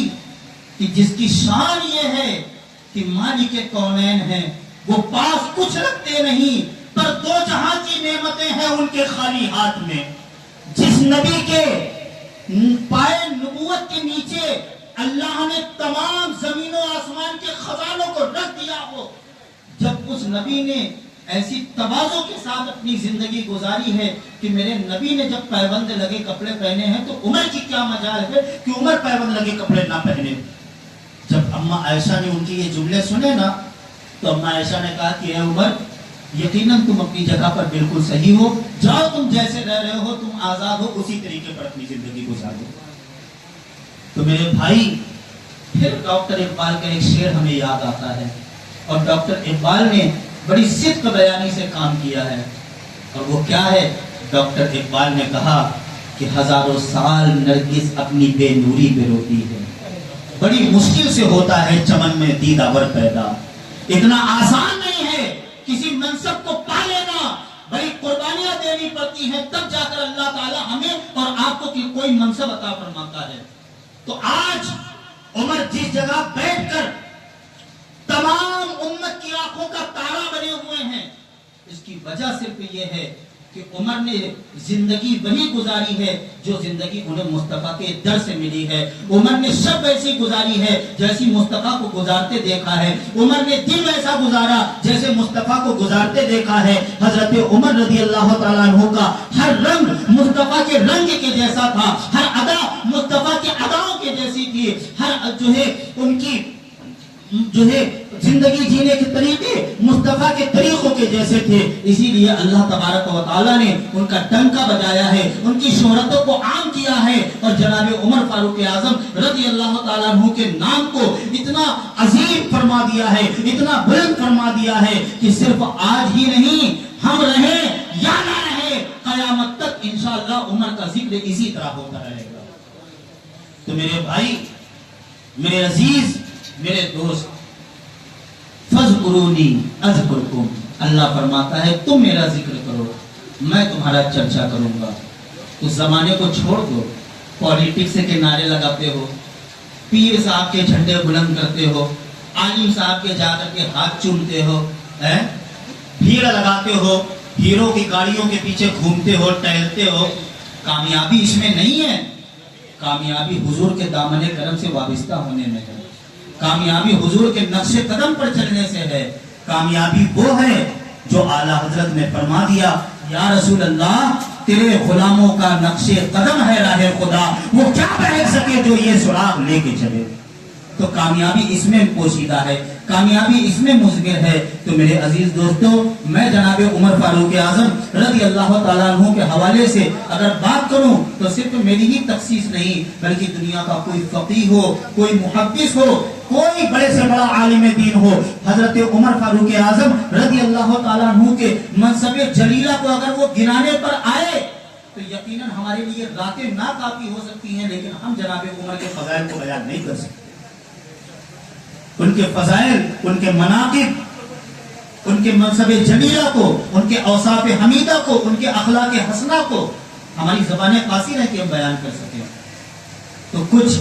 کہ جس کی شان یہ ہے کہ مالک کونین ہے، وہ پاس کچھ رکھتے نہیں پر دو جہاں کی نعمتیں ہیں ان کے خالی ہاتھ میں، جس نبی کے پائے نبوت کے نیچے اللہ نے تمام زمین و آسمان کے خزانوں کو رکھ دیا ہو، جب اس نبی نے ایسی تواضع کے ساتھ اپنی زندگی گزاری ہے کہ میرے نبی نے جب پیبند لگے کپڑے پہنے ہیں تو عمر کی کیا مجال ہے کہ عمر پیبند لگے کپڑے نہ پہنے۔ جب اماں عائشہ نے ان کی یہ جملے سنے نا تو اماں عائشہ نے کہا کہ اے عمر، یقیناً تم اپنی جگہ پر بالکل صحیح ہو، جاؤ تم جیسے رہ رہے ہو، تم آزاد ہو، اسی طریقے پر اپنی زندگی گزارو۔ تو میرے بھائی، پھر ڈاکٹر اقبال کا ایک شعر ہمیں یاد آتا ہے، اور ڈاکٹر اقبال نے بڑی صدق بیانی سے کام کیا ہے، اور وہ کیا ہے؟ ڈاکٹر اقبال نے کہا کہ ہزاروں سال نرگس اپنی بے نوری پہ روتی ہے، بڑی مشکل سے ہوتا ہے چمن میں دیداور پیدا، اتنا آسان نہیں ہے کسی منصب کو پا لینا، بڑی قربانیاں دینی پڑتی ہیں، تب جا کر اللہ تعالی ہمیں اور آپ کو کوئی منصب عطا فرماتا ہے۔ تو آج عمر جس جگہ بیٹھ کر تمام امت کی آنکھوں کا تارا بنے ہوئے ہیں، اس کی وجہ صرف یہ ہے کہ عمر نے زندگی وہی گزاری ہے جو زندگی انہیں مصطفیٰ کے در سے ملی ہے۔ عمر نے شب ایسی گزاری ہے جیسی مصطفیٰ کو گزارتے دیکھا ہے، عمر نے دن ایسا گزارا جیسے مصطفیٰ کو گزارتے دیکھا ہے۔ حضرت عمر رضی اللہ تعالیٰ عنہ کا ہر رنگ مصطفیٰ کے رنگ کے جیسا تھا، ہر ادا مصطفیٰ کے اداؤں کے جیسی تھی، ہر ان کی زندگی جینے کے طریقے مصطفیٰ کے طریقوں کے جیسے تھے، اسی لیے اللہ تبارک و تعالیٰ نے ان کا ڈنکا بجایا ہے، ان کی شہرتوں کو عام کیا ہے، اور جناب عمر فاروق اعظم رضی اللہ تعالیٰ عنہ کے نام کو اتنا عظیم فرما دیا ہے، اتنا بلند فرما دیا ہے کہ صرف آج ہی نہیں، ہم رہیں یا نہ رہیں، قیامت تک انشاءاللہ عمر کا ذکر اسی طرح ہوتا رہے گا۔ تو میرے بھائی، میرے عزیز، میرے دوست، فَاذْكُرُونِي أَذْكُرْكُمْ، اللہ فرماتا ہے تم میرا ذکر کرو، میں تمہارا چرچا کروں گا۔ اس زمانے کو چھوڑ دو، پولیٹکس کے نعرے لگاتے ہو، پیر صاحب کے جھنڈے بلند کرتے ہو، عالم صاحب کے جا کر کے ہاتھ چومتے ہو، بھیڑ لگاتے ہو، ہیرو کی گاڑیوں کے پیچھے گھومتے ہو، ٹہلتے ہو۔ کامیابی اس میں نہیں ہے، کامیابی حضور کے دامن کرم سے وابستہ ہونے میں ہے، کامیابی حضور کے نقش قدم پر چلنے سے ہے۔ کامیابی وہ ہے جو اعلیٰ حضرت نے فرما دیا، یا رسول اللہ تیرے غلاموں کا نقش قدم ہے راہ خدا، وہ کیا بہک سکے جو یہ سراغ لے کے چلے۔ تو کامیابی اس میں پوشیدہ ہے، کامیابی اس میں مضمر ہے۔ تو میرے عزیز دوستو، میں جناب عمر فاروق اعظم رضی اللہ تعالیٰ عنہ کے حوالے سے اگر بات کروں تو صرف میری ہی تخصیص نہیں، بلکہ دنیا کا کوئی فقیہ ہو، کوئی محدث ہو، کوئی بڑے سے بڑا عالم دین ہو، حضرت عمر فاروق اعظم رضی اللہ تعالیٰ عنہ کے منصب جلیلہ کو اگر وہ گنانے پر آئے تو یقیناً ہمارے لیے راتیں ناکافی ہو سکتی ہیں، لیکن ہم جناب عمر کے فضائل کو بیان نہیں کر سکتے۔ ان کے فضائل، ان کے مناقب، ان کے منصب جلیلہ کو، ان کے اوصاف حمیدہ کو، ان کے اخلاق حسنہ کو ہماری زبانیں قاصر ہے کہ ہم بیان کر سکیں۔ تو کچھ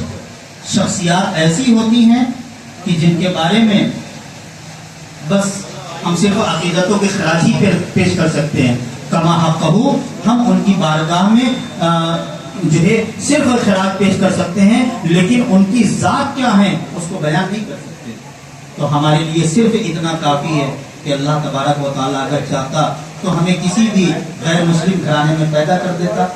شخصیات ایسی ہوتی ہیں کہ جن کے بارے میں بس ہم صرف عقیدتوں کے خراج ہی پیش کر سکتے ہیں، کما حقہ، ہم ان کی بارگاہ میں جو ہے صرف خراج پیش کر سکتے ہیں، لیکن ان کی ذات کیا ہے اس کو بیان نہیں کر سکتے۔ تو ہمارے لیے صرف اتنا کافی ہے کہ اللہ تبارک و تعالیٰ اگر چاہتا تو ہمیں کسی بھی غیر مسلم گھرانے میں پیدا کر دیتا،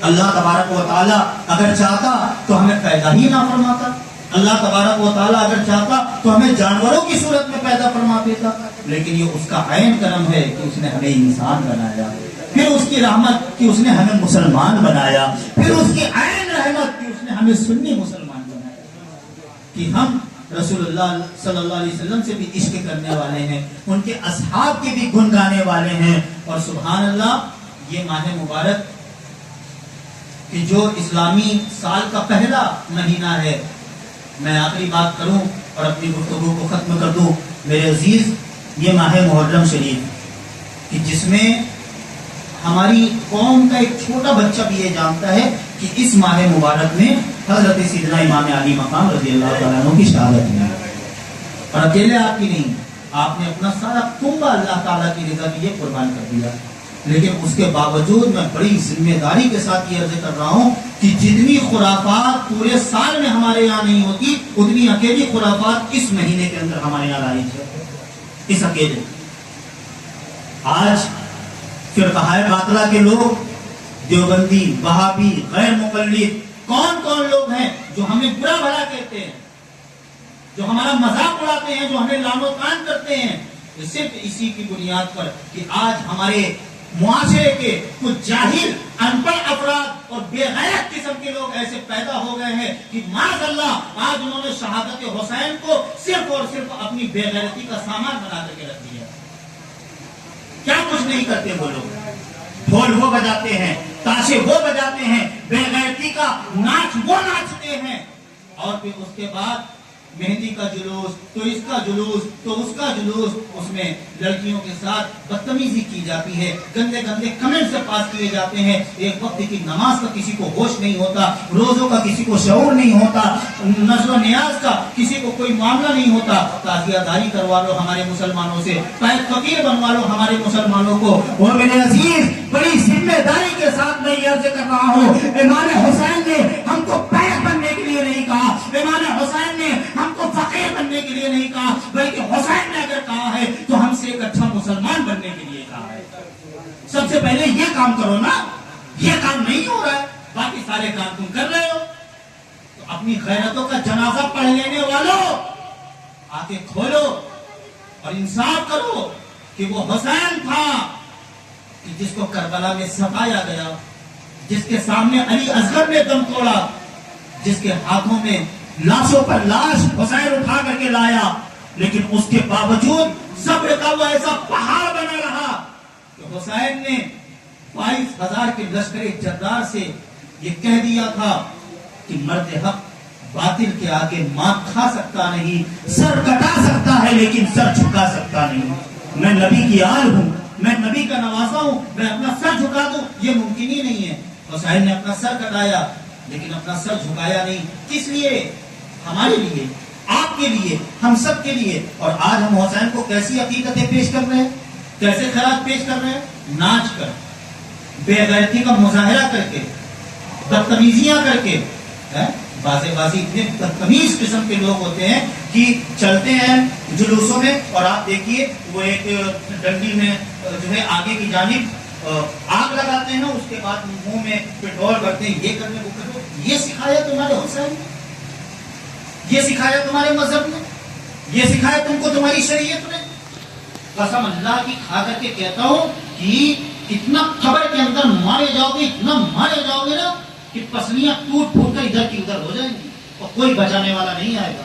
اللہ تبارک و تعالیٰ اگر چاہتا تو ہمیں پیدا ہی نہ فرماتا، اللہ تبارک و تعالیٰ اگر چاہتا تو ہمیں جانوروں کی صورت میں پیدا فرما دیتا، لیکن یہ اس کا عین کرم ہے کہ اس نے ہمیں انسان بنایا، پھر اس کی رحمت کہ اس نے ہمیں مسلمان بنایا، پھر اس کی عین رحمت کہ اس نے ہمیں سنی مسلمان بنایا، کہ ہم رسول اللہ صلی اللہ علیہ وسلم سے بھی عشق کرنے والے ہیں، ان کے اصحاب کے بھی گن گانے والے ہیں، اور سبحان اللہ یہ ماہ مبارک کہ جو اسلامی سال کا پہلا مہینہ ہے، میں آخری بات کروں اور اپنی گفتگو کو ختم کر دوں میرے عزیز، یہ ماہ محرم شریف کہ جس میں ہماری قوم کا ایک چھوٹا بچہ بھی یہ جانتا ہے کہ اس ماہ مبارک میں حضرت سیدنا امام علی مقام رضی اللہ تعالیٰ عنہ کی شہادت ہے، اور اکیلے آپ کی نہیں، آپ نے اپنا سارا کنبہ اللہ تعالیٰ کی رضا کے لیے قربان کر دیا، لیکن اس کے باوجود میں بڑی ذمہ داری کے ساتھ یہ عرض کر رہا ہوں کہ جتنی خرافات پورے سال میں ہمارے یہاں نہیں ہوتی، اتنی اکیلی خرافات اس مہینے کے اندر ہمارے یہاں رائج ہے، اس اکیلے۔ آج فرقہ باطلہ کے لوگ، دیوبندی، وہابی، غیر مقلد، کون کون لوگ ہیں جو ہمیں برا بھلا کہتے ہیں، جو ہمارا مذاق اڑاتے ہیں، جو ہمیں لعن و طعن کرتے ہیں، صرف اسی کی بنیاد پر کہ آج ہمارے معاشرے کے کچھ جاہل، ان پڑھ افراد اور بے غیرت قسم کے لوگ ایسے پیدا ہو گئے ہیں کہ معاذ اللہ آج انہوں نے شہادت حسین کو صرف اور صرف اپنی بے غیرتی کا سامان بنا کر کے رکھ دیا۔ کیا کچھ نہیں کرتے وہ لوگ، ڈھول وہ بجاتے ہیں، تاشے وہ بجاتے ہیں، بے غیرتی کا ناچ وہ ناچتے ہیں، اور پھر اس کے بعد مہندی کا جلوس، تو اس کا جلوس، تو اس کا جلوس، اس میں لڑکیوں کے ساتھ بدتمیزی کی جاتی ہے، گندے گندے کمنٹ سے پاس کیے جاتے ہیں، ایک وقت کی نماز کا کسی کو ہوش نہیں ہوتا، روزوں کا کسی کو شعور نہیں ہوتا، نذر و نیاز کا کسی کو کوئی معاملہ نہیں ہوتا۔ تعزیہ داری کروا لو ہمارے مسلمانوں سے، پیر فقیر بنوا لو ہمارے مسلمانوں کو۔ اور میرے عزیز، بڑی ذمہ داری کے ساتھ میں یہ عرض کر رہا ہوں، امام حسین نے ہم کو پیر بننے کے لیے نہیں کہا، امام حسین نے ہم کو فقیر بننے کے لیے نہیں کہا، بلکہ حسین نے اگر کہا ہے تو ہم سے ایک اچھا مسلمان بننے کے لیے کہا ہے۔ سب سے پہلے یہ کام کرو نا، یہ کام نہیں ہو رہا ہے، باقی سارے کام تم کر رہے ہو، تو اپنی غیرتوں کا جنازہ پڑھ لینے والوں آنکھیں کھولو اور انصاف کرو کہ وہ حسین تھا کہ جس کو کربلا میں ستایا گیا، جس کے سامنے علی اصغر نے دم توڑا، جس کے ہاتھوں میں لاشوں پر لاش حسین اٹھا کر کے لایا، لیکن اس کے باوجود صبر کا وہ ایسا پہاڑ بنا رہا کہ حسین نے 22,000 کے لشکر جرار سے یہ کہہ دیا تھا کہ مرد حق باطل کے آگے مات کھا سکتا نہیں، سر کٹا سکتا ہے لیکن سر جھکا سکتا نہیں۔ میں نبی کی آل ہوں، میں نبی کا نوازا ہوں، میں اپنا سر جھکا دوں یہ ممکن ہی نہیں ہے۔ حسین نے اپنا سر کٹایا لیکن اپنا سر جھکایا نہیں، کس لیے؟ ہمارے لیے، آپ کے لیے، ہم سب کے لیے۔ اور آج ہم حسین کو کیسی عقیدتیں پیش کر رہے ہیں، کیسے خیرات پیش کر رہے ہیں؟ ناچ کر، بے غیرتی کا مظاہرہ کر کے، بدتمیزیاں کر کے۔ بازی اتنے بدتمیز قسم کے لوگ ہوتے ہیں کہ چلتے ہیں جلوسوں میں، اور آپ دیکھیے وہ ایک ڈنڈی میں جو ہے آگے کی جانب آگ لگاتے ہیں، اس کے بعد منہ میں پیٹرول کرتے ہیں، یہ کرنے وہ کرنے۔ یہ سکھایا تمہارے حسین نے، یہ سکھایا تمہارے مذہب نے، یہ سکھایا تم کو تمہاری شریعت نے؟ قسم اللہ کی کھا کر کے کہتا ہوں کہ اتنا قبر کے اندر مارے جاؤ گے، اتنا مارے جاؤ گے نا کہ پسلیاں ٹوٹ پھوٹ کر ادھر کی ادھر ہو جائیں گی اور کوئی بچانے والا نہیں آئے گا۔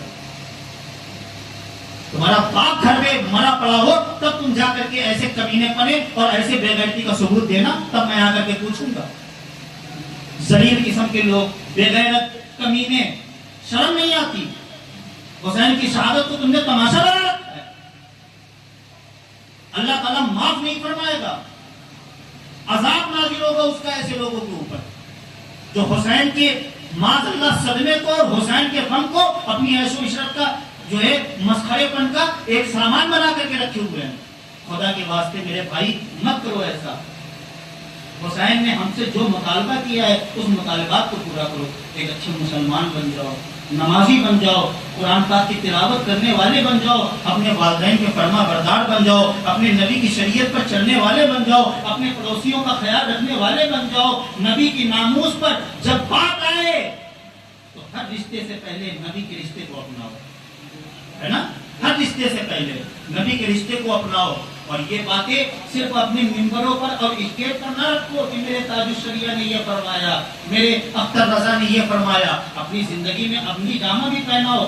تمہارا باپ گھر میں مرا پڑا ہو تب تم جا کر کے ایسے کمینے پنے اور ایسے بے غیرتی کا ثبوت دینا، تب میں آ کر کے پوچھوں گا۔ ذلیل قسم کے لوگ، بے غیرت، کمینے، شرم نہیں آتی؟ حسین کی شہادت کو تم نے تماشا بنا رکھا ہے، اللہ تعالیٰ معاف نہیں فرمائے گا، عذاب نازل ہوگا اس کا ایسے لوگوں کے اوپر جو حسین کے معاذ اللہ صدمے کو اور حسین کے غم کو اپنی عیش و عشرت کا جو ہے مسخرے پن کا ایک سامان بنا کر کے رکھے ہوئے ہیں۔ خدا کے واسطے میرے بھائی مت کرو ایسا۔ حسین نے ہم سے جو مطالبہ کیا ہے اس مطالبات کو پورا کرو، ایک اچھے مسلمان بن جاؤ، نمازی بن جاؤ، قرآن پاک کی تلاوت کرنے والے بن جاؤ، اپنے والدین کے فرما بردار بن جاؤ، اپنے نبی کی شریعت پر چلنے والے بن جاؤ، اپنے پڑوسیوں کا خیال رکھنے والے بن جاؤ۔ نبی کی ناموس پر جب بات آئے تو ہر رشتے سے پہلے نبی کے رشتے کو اپناؤ، ہے نا؟ ہر رشتے سے پہلے نبی کے رشتے کو اپناؤ، اور یہ باتیں صرف اپنے ممبروں پر اور اسٹیج پر نہ رکھو کہ میرے تاج الشریعہ نے یہ فرمایا، میرے اختر رضا نے یہ فرمایا۔ اپنی زندگی میں اپنی جامہ بھی پہناؤ،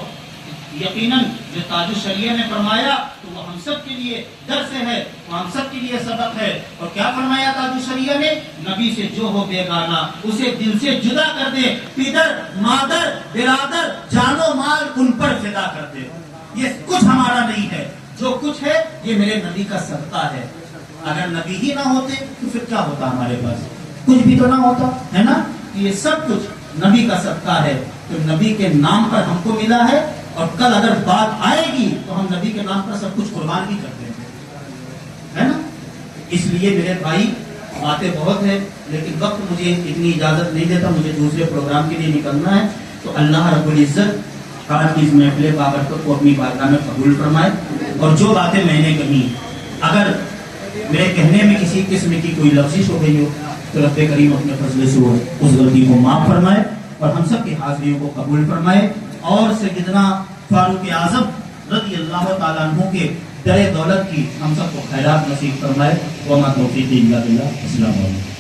یقیناً جو تاج الشریعہ نے فرمایا تو وہ ہم سب کے لیے درس ہے، وہ ہم سب کے لیے سبق ہے۔ اور کیا فرمایا تاج الشریعہ نے؟ نبی سے جو ہو بیگانہ اسے دل سے جدا کر دے، پدر مادر برادر جان و مال ان پر فدا کر دے۔ یہ کچھ ہمارا نہیں ہے، جو کچھ ہے یہ میرے نبی کا صدقہ ہے۔ اگر نبی ہی نہ ہوتے تو پھر کیا ہوتا ہمارے پاس؟ کچھ بھی تو نہ ہوتا ہے نا۔ یہ سب کچھ نبی کا صدقہ ہے، تو نبی کے نام پر ہم کو ملا ہے، اور کل اگر بات آئے گی تو ہم نبی کے نام پر سب کچھ قربان بھی کر دیں گے، ہے نا۔ اس لیے میرے بھائی باتیں بہت ہیں، لیکن وقت مجھے اتنی اجازت نہیں دیتا، مجھے دوسرے پروگرام کے لیے نکلنا ہے۔ تو اللہ رب العزت آج کی اس محفل بابرکت کو اپنی بارگاہ میں قبول فرمائے، اور جو باتیں میں نے کہی اگر میرے کہنے میں کسی قسم کی کوئی لفظش ہو گئی ہو تو رب کریم اپنے فضل سے وہ اس غلطی کو معاف فرمائے، اور ہم سب کی حاضریوں کو قبول فرمائے، اور سیدنا فاروق اعظم رضی اللہ تعالیٰ عنہ کے در دولت کی ہم سب کو خیرات نصیب فرمائے۔ وما توفیقی الا باللہ۔ السلام علیکم۔